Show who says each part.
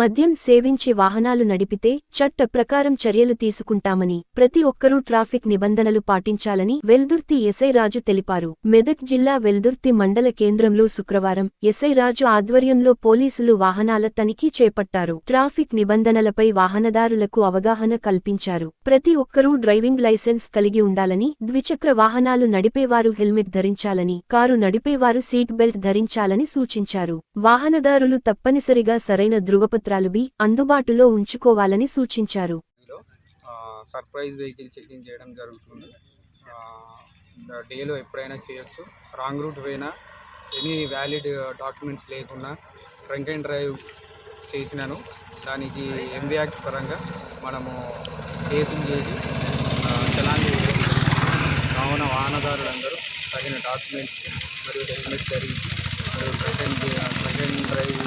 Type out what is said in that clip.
Speaker 1: మద్యం సేవించి వాహనాలు నడిపితే చట్ట ప్రకారం చర్యలు తీసుకుంటామని, ప్రతి ఒక్కరూ ట్రాఫిక్ నిబంధనలు పాటించాలని వెల్దుర్తి ఎస్ఐ రాజు తెలిపారు. మెదక్ జిల్లా వెల్దుర్తి మండల కేంద్రంలో శుక్రవారం ఎస్ఐ రాజు ఆధ్వర్యంలో పోలీసులు వాహనాల తనిఖీ చేపట్టారు. ట్రాఫిక్ నిబంధనలపై వాహనదారులకు అవగాహన కల్పించారు. ప్రతి ఒక్కరూ డ్రైవింగ్ లైసెన్స్ కలిగి ఉండాలని, ద్విచక్ర వాహనాలు నడిపేవారు హెల్మెట్ ధరించాలని, కారు నడిపేవారు సీట్ బెల్ట్ ధరించాలని సూచించారు. వాహనదారులు తప్పనిసరిగా సరైన ధృవపత్రాలు అందుబాటులో ఉంచుకోవాలని సూచించారు.
Speaker 2: సర్ప్రైజ్ వెహికల్ చెకింగ్ చేయడం జరుగుతుంది. డేలో ఎప్పుడైనా చేయొచ్చు. రాంగ్ రూట్ పోయినా, ఎనీ వ్యాలిడ్ డాక్యుమెంట్స్ లేకున్నా డ్రంక్ అండ్ డ్రైవ్ చేసినాను, దానికి ఎంబీ యాక్ట్ పరంగా మనము కేసులు చేసి చలాన్ కావున వాహనదారులందరూ తగిన డాక్యుమెంట్స్ మరియు హెల్మెట్ ధరించి డ్రంక్ అండ్ డ్రైవ్